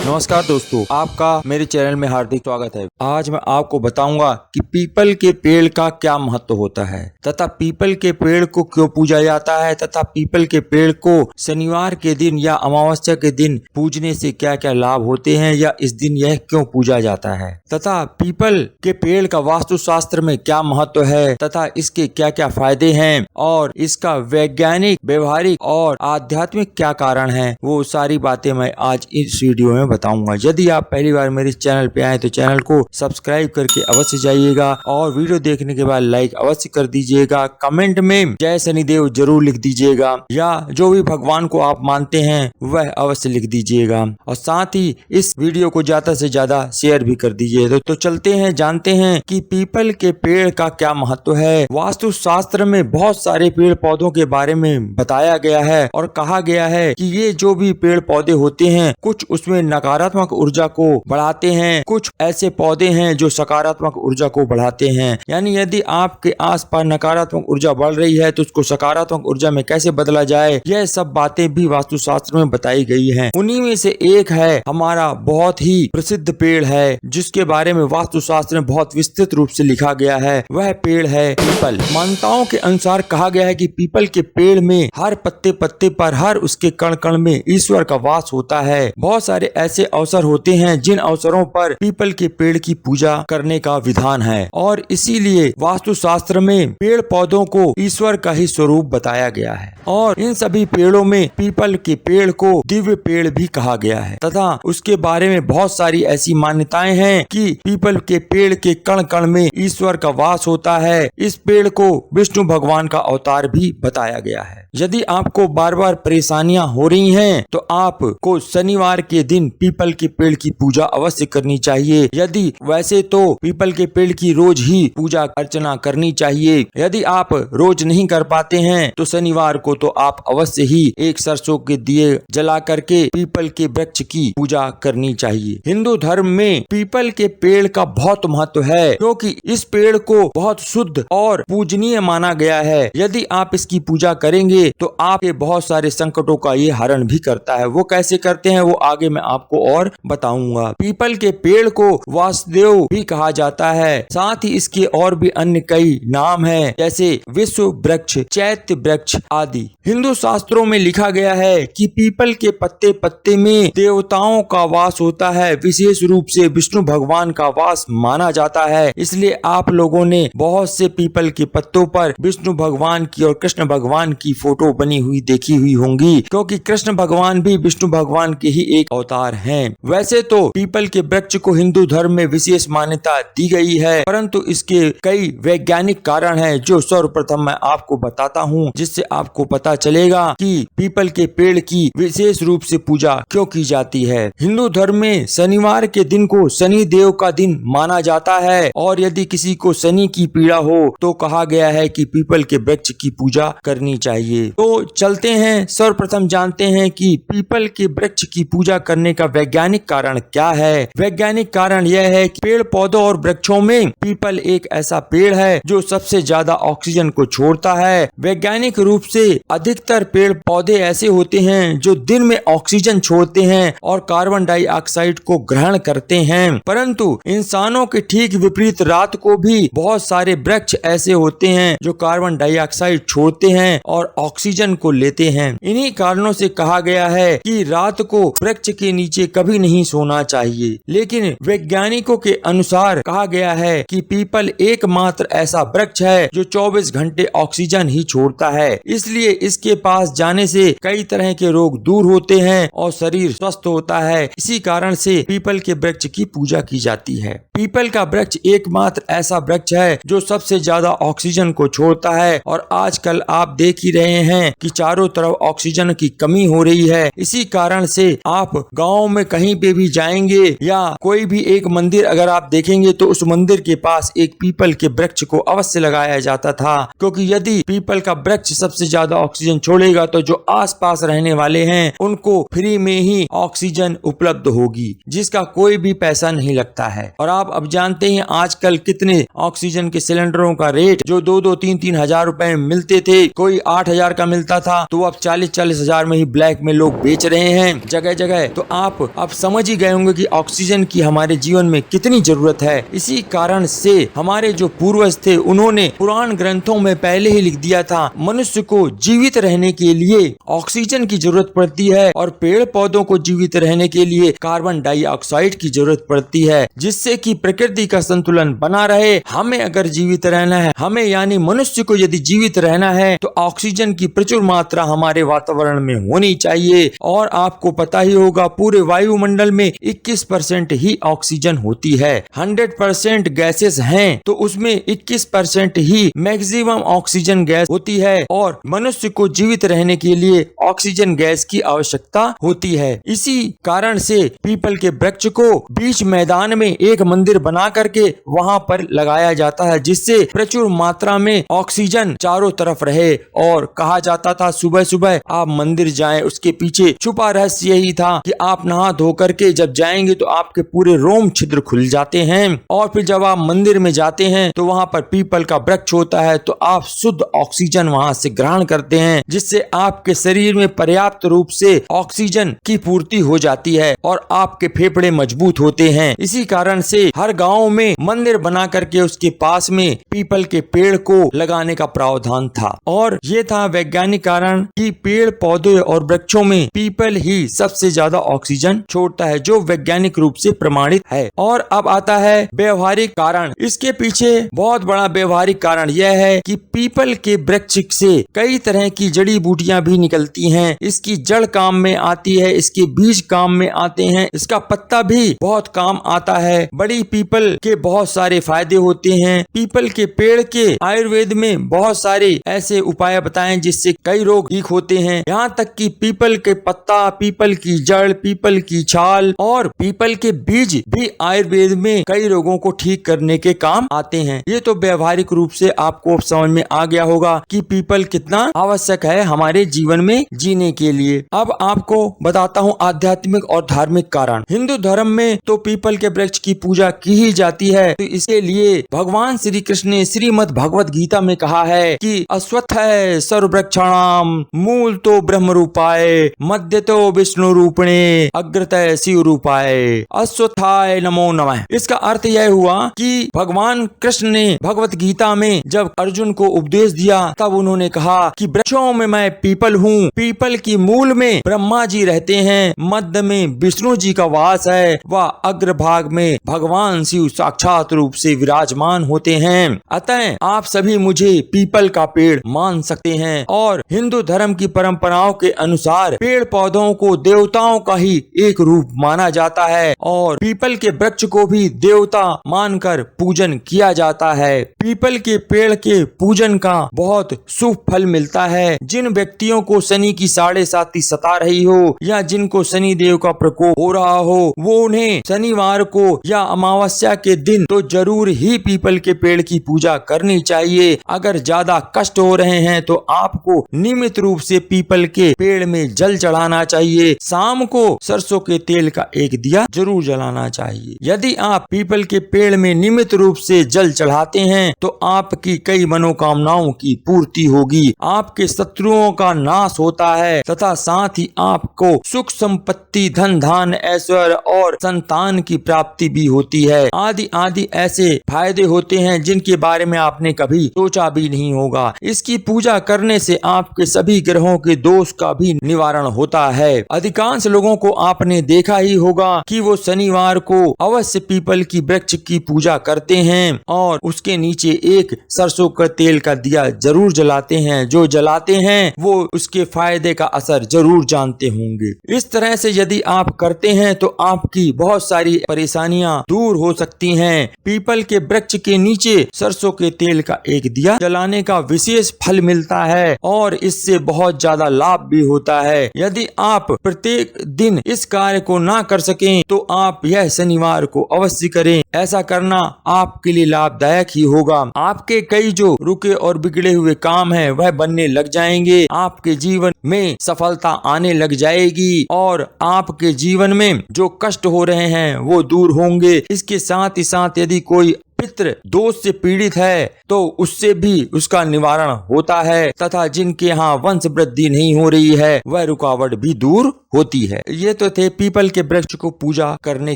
नमस्कार दोस्तों, आपका मेरे चैनल में हार्दिक स्वागत है। आज मैं आपको बताऊंगा कि पीपल के पेड़ का क्या महत्व होता है तथा पीपल के पेड़ को क्यों पूजा जाता है तथा पीपल के पेड़ को शनिवार के दिन या अमावस्या के दिन पूजने से क्या क्या लाभ होते हैं या इस दिन यह क्यों पूजा जाता है तथा पीपल के पेड़ का वास्तुशास्त्र में क्या महत्व है तथा इसके क्या क्या फायदे हैं और इसका वैज्ञानिक, व्यवहारिक और आध्यात्मिक क्या कारण है, वो सारी बातें मैं आज इस वीडियो में बताऊंगा। यदि आप पहली बार मेरे चैनल पे आए तो चैनल को सब्सक्राइब करके अवश्य जाइएगा और वीडियो देखने के बाद लाइक अवश्य कर दीजिएगा। कमेंट में जय शनिदेव जरूर लिख दीजिएगा या जो भी भगवान को आप मानते हैं वह अवश्य लिख दीजिएगा और साथ ही इस वीडियो को ज्यादा से ज्यादा शेयर भी कर दीजिए। तो चलते हैं, जानते हैं कि पीपल के पेड़ का क्या महत्व है। वास्तु शास्त्र में बहुत सारे पेड़ पौधों के बारे में बताया गया है और कहा गया है कि ये जो भी पेड़ पौधे होते हैं कुछ उसमें नकारात्मक ऊर्जा को बढ़ाते हैं, कुछ ऐसे पौधे हैं जो सकारात्मक ऊर्जा को बढ़ाते हैं। यानी यदि आपके आसपास नकारात्मक ऊर्जा बढ़ रही है तो उसको सकारात्मक ऊर्जा में कैसे बदला जाए, यह सब बातें भी वास्तुशास्त्र में बताई गई हैं। उन्हीं में से एक है हमारा बहुत ही प्रसिद्ध पेड़ है जिसके बारे में वास्तुशास्त्र में बहुत विस्तृत रूप से लिखा गया है, वह पेड़ है पीपल। मान्यताओं के अनुसार कहा गया है कि पीपल के पेड़ में हर पत्ते पत्ते पर, हर उसके कण कण में ईश्वर का वास होता है। बहुत सारे ऐसे अवसर होते हैं जिन अवसरों पर पीपल के पेड़ की पूजा करने का विधान है और इसीलिए वास्तुशास्त्र में पेड़ पौधों को ईश्वर का ही स्वरूप बताया गया है और इन सभी पेड़ों में पीपल के पेड़ को दिव्य पेड़ भी कहा गया है तथा उसके बारे में बहुत सारी ऐसी मान्यताएं हैं कि पीपल के पेड़ के कण कण में ईश्वर का वास होता है। इस पेड़ को विष्णु भगवान का अवतार भी बताया गया है। यदि आपको बार बार परेशानियां हो रही हैं तो आपको शनिवार के दिन पीपल के पेड़ की पूजा अवश्य करनी चाहिए। यदि वैसे तो पीपल के पेड़ की रोज ही पूजा अर्चना करनी चाहिए। यदि आप रोज नहीं कर पाते हैं तो शनिवार को तो आप अवश्य ही एक सरसों के दिए जला करके पीपल के वृक्ष की पूजा करनी चाहिए। हिंदू धर्म में पीपल के पेड़ का बहुत महत्व है क्योंकि इस पेड़ को बहुत शुद्ध और पूजनीय माना गया है। यदि आप इसकी पूजा करेंगे तो आपके बहुत सारे संकटों का ये हरण भी करता है। वो कैसे करते हैं वो आगे मैं आपको और बताऊंगा। पीपल के पेड़ को वासुदेव भी कहा जाता है, साथ ही इसके और भी अन्य कई नाम हैं जैसे विश्व वृक्ष, चैत्य वृक्ष आदि। हिंदू शास्त्रों में लिखा गया है कि पीपल के पत्ते पत्ते में देवताओं का वास होता है, विशेष रूप से विष्णु भगवान का वास माना जाता है। इसलिए आप लोगों ने बहुत से पीपल के पत्तों पर विष्णु भगवान की और कृष्ण भगवान की फोटो बनी हुई देखी हुई होंगी क्योंकि कृष्ण भगवान भी विष्णु भगवान के ही एक अवतार हैं। वैसे तो पीपल के वृक्ष को हिंदू धर्म में विशेष मान्यता दी गई है परंतु इसके कई वैज्ञानिक कारण हैं जो सर्वप्रथम मैं आपको बताता हूँ जिससे आपको पता चलेगा कि पीपल के पेड़ की विशेष रूप से पूजा क्यों की जाती है। हिंदू धर्म में शनिवार के दिन को शनि देव का दिन माना जाता है और यदि किसी को शनि की पीड़ा हो तो कहा गया है कि पीपल के वृक्ष की पूजा करनी चाहिए। तो चलते हैं, सर्वप्रथम जानते हैं कि पीपल के वृक्ष की पूजा करने का वैज्ञानिक कारण क्या है। वैज्ञानिक कारण यह है कि पेड़ पौधों और वृक्षों में पीपल एक ऐसा पेड़ है जो सबसे ज्यादा ऑक्सीजन को छोड़ता है। वैज्ञानिक रूप से अधिकतर पेड़ पौधे ऐसे होते हैं जो दिन में ऑक्सीजन छोड़ते हैं और कार्बन डाइऑक्साइड को ग्रहण करते हैं, परंतु इंसानों के ठीक विपरीत रात को भी बहुत सारे वृक्ष ऐसे होते हैं जो कार्बन डाइऑक्साइड छोड़ते हैं और ऑक्सीजन को लेते हैं। इन्हीं कारणों से कहा गया है कि रात को वृक्ष के नीचे कभी नहीं सोना चाहिए। लेकिन वैज्ञानिकों के अनुसार कहा गया है कि पीपल एकमात्र ऐसा वृक्ष है जो 24 घंटे ऑक्सीजन ही छोड़ता है, इसलिए इसके पास जाने से कई तरह के रोग दूर होते हैं और शरीर स्वस्थ होता है। इसी कारण से पीपल के वृक्ष की पूजा की जाती है। पीपल का वृक्ष एकमात्र ऐसा वृक्ष है जो सबसे ज्यादा ऑक्सीजन को छोड़ता है और आजकल आप देख ही रहे हैं कि चारों तरफ ऑक्सीजन की कमी हो रही है। इसी कारण से आप गांव में कहीं पे भी जाएंगे या कोई भी एक मंदिर अगर आप देखेंगे तो उस मंदिर के पास एक पीपल के वृक्ष को अवश्य लगाया जाता था क्योंकि यदि पीपल का वृक्ष सबसे ज्यादा ऑक्सीजन छोड़ेगा तो जो आसपास रहने वाले हैं उनको फ्री में ही ऑक्सीजन उपलब्ध होगी जिसका कोई भी पैसा नहीं लगता है। और आप अब जानते हैं आजकल कितने ऑक्सीजन के सिलेंडरों का रेट जो 2-3 हजार रुपए में मिलते थे, कोई 8,000 का मिलता था तो अब 40-40 हजार में ही ब्लैक में लोग बेच रहे हैं जगह जगह। तो आप आप अब समझ ही गए होंगे कि ऑक्सीजन की हमारे जीवन में कितनी जरूरत है। इसी कारण से हमारे जो पूर्वज थे उन्होंने पुराण ग्रंथों में पहले ही लिख दिया था, मनुष्य को जीवित रहने के लिए ऑक्सीजन की जरूरत पड़ती है और पेड़ पौधों को जीवित रहने के लिए कार्बन डाइऑक्साइड की जरूरत पड़ती है, जिससे कि प्रकृति का संतुलन बना रहे। हमें अगर जीवित रहना है, हमें यानी मनुष्य को यदि जीवित रहना है तो ऑक्सीजन की प्रचुर मात्रा हमारे वातावरण में होनी चाहिए। और आपको पता ही होगा पूरे वायुमंडल में 21% ही ऑक्सीजन होती है। 100% गैसेस हैं तो उसमें 21% ही मैक्सिमम ऑक्सीजन गैस होती है और मनुष्य को जीवित रहने के लिए ऑक्सीजन गैस की आवश्यकता होती है। इसी कारण से पीपल के वृक्ष को बीच मैदान में एक मंदिर बना करके वहां पर लगाया जाता है, जिससे प्रचुर मात्रा में ऑक्सीजन चारों तरफ रहे। और कहा जाता था सुबह सुबह आप मंदिर जाएं, उसके पीछे छुपा रहस्य यही था कि आप नहा धो करके जब जाएंगे तो आपके पूरे रोम छिद्र खुल जाते हैं और फिर जब आप मंदिर में जाते हैं तो वहां पर पीपल का वृक्ष होता है तो आप शुद्ध ऑक्सीजन वहां से ग्रहण करते हैं, जिससे आपके शरीर में पर्याप्त रूप से ऑक्सीजन की पूर्ति हो जाती है और आपके फेफड़े मजबूत होते हैं। इसी कारण से हर गांव में मंदिर बना करके उसके पास में पीपल के पेड़ को लगाने का प्रावधान था। और ये था वैज्ञानिक कारण कि पेड़ पौधे और वृक्षों में पीपल ही सबसे ज्यादा ऑक्सीजन छोड़ता है, जो वैज्ञानिक रूप से प्रमाणित है। और अब आता है व्यवहारिक कारण। इसके पीछे बहुत बड़ा व्यवहारिक कारण यह है कि पीपल के वृक्ष से कई तरह की जड़ी बूटियां भी निकलती हैं। इसकी जड़ काम में आती है, इसके बीज काम में आते हैं, इसका पत्ता भी बहुत काम आता है। बड़ी पीपल के बहुत सारे फायदे होते हैं। पीपल के पेड़ के आयुर्वेद में बहुत सारे ऐसे उपाय बताएं जिससे कई रोग ठीक होते हैं। यहाँ तक कि पीपल के पत्ता, पीपल की जड़, पीपल की छाल और पीपल के बीज भी आयुर्वेद में कई रोगों को ठीक करने के काम आते हैं। ये तो व्यवहारिक रूप से आपको समझ में आ गया होगा कि पीपल कितना आवश्यक है हमारे जीवन में जीने के लिए। अब आपको बताता हूँ आध्यात्मिक और धार्मिक कारण। हिंदू धर्म में तो पीपल के वृक्ष की पूजा की ही जाती है, तो इसके लिए भगवान श्री कृष्ण ने श्रीमद् भगवत गीता में कहा है कि अश्वत्थ है सर्ववृक्षाणाम मूल तो ब्रह्म रूपाय मध्य तो विष्णु रूपणे अग्रतः शिव रूपाय अश्वत्थाय नमो नमः। इसका अर्थ यह हुआ कि भगवान कृष्ण ने भगवत गीता में जब अर्जुन को उपदेश दिया तब उन्होंने कहा कि वृक्षों में मैं पीपल हूँ, पीपल की मूल में ब्रह्मा जी रहते हैं, मध्य में विष्णु जी का वास है व अग्रभाग में भगवान शिव साक्षात रूप से विराजमान होते हैं। अतः आप सभी मुझे पीपल का पेड़ मान सकते हैं। और हिंदू धर्म की परंपराओं के अनुसार पेड़ पौधों को देवताओं का ही एक रूप माना जाता है और पीपल के वृक्ष को भी देवता मानकर पूजन किया जाता है। पीपल के पेड़ के पूजन का बहुत शुभ फल मिलता है। जिन व्यक्तियों को शनि की 7.5 सता रही हो या जिनको शनि देव का प्रकोप हो रहा हो, वो उन्हें शनिवार को या अमावस्या के दिन तो जरूर ही पीपल के पेड़ की पूजा करनी चाहिए। अगर ज्यादा कष्ट हो रहे हैं तो आपको नियमित रूप से पीपल के पेड़ में जल चढ़ाना चाहिए। शाम को सरसों के तेल का एक दिया जरूर जलाना चाहिए। यदि आप पीपल के पेड़ में नियमित रूप से जल चढ़ाते हैं तो आपकी कई मनोकामनाओं की पूर्ति होगी, आपके शत्रुओं का नाश होता है तथा साथ ही आपको सुख संपत्ति, धन धान, ऐश्वर्य और संतान की प्राप्ति भी होती है। आदि आदि ऐसे फायदे होते हैं जिनके बारे में आपने कभी सोचा भी नहीं होगा। इसकी पूजा करने से आपके सभी ग्रहों के दोष का भी निवारण होता है। अधिकांश लोगों को आपने देखा ही होगा कि वो शनिवार को अवश्य पीपल की वृक्ष की पूजा करते हैं और उसके नीचे एक सरसों का तेल का दिया जरूर जलाते हैं। जो जलाते हैं वो उसके फायदे का असर जरूर जानते होंगे। इस तरह से यदि आप करते हैं तो आपकी बहुत सारी परेशानियां दूर हो सकती हैं। पीपल के वृक्ष के नीचे सरसों के तेल का एक दिया जलाने का विशेष फल मिलता है और इससे बहुत ज्यादा लाभ भी होता है। यदि आप प्रत्येक दिन इस कार्य को ना कर सकें तो आप यह शनिवार को अवश्य करें। ऐसा करना आपके लिए लाभदायक ही होगा। आपके कई जो रुके और बिगड़े हुए काम हैं वह बनने लग जाएंगे, आपके जीवन में सफलता आने लग जाएगी और आपके जीवन में जो कष्ट हो रहे हैं वो दूर होंगे। इसके साथ ही साथ यदि कोई पितृ दोष से पीड़ित है तो उससे भी उसका निवारण होता है तथा जिनके यहाँ वंश वृद्धि नहीं हो रही है वह रुकावट भी दूर होती है। ये तो थे पीपल के वृक्ष को पूजा करने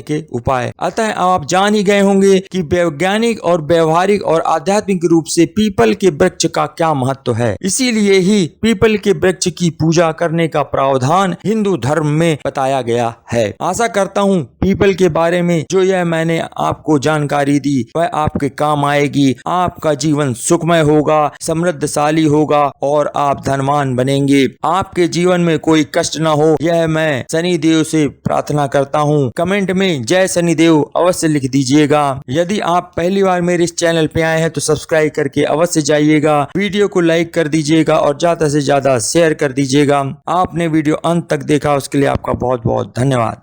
के उपाय। अतः आप जान ही गए होंगे कि वैज्ञानिक और व्यवहारिक और आध्यात्मिक रूप से पीपल के वृक्ष का क्या महत्व है। इसीलिए ही पीपल के वृक्ष की पूजा करने का प्रावधान हिंदू धर्म में बताया गया है। आशा करता हूँ पीपल के बारे में जो यह मैंने आपको जानकारी दी वह आपके काम आएगी। आपका जीवन सुखमय होगा, समृद्धशाली होगा और आप धनवान बनेंगे। आपके जीवन में कोई कष्ट न हो, यह मैं शनिदेव से प्रार्थना करता हूँ। कमेंट में जय शनिदेव अवश्य लिख दीजिएगा। यदि आप पहली बार मेरे इस चैनल पे आए हैं तो सब्सक्राइब करके अवश्य जाइएगा। वीडियो को लाइक कर दीजिएगा और ज्यादा से ज्यादा शेयर कर दीजिएगा। आपने वीडियो अंत तक देखा उसके लिए आपका बहुत बहुत धन्यवाद।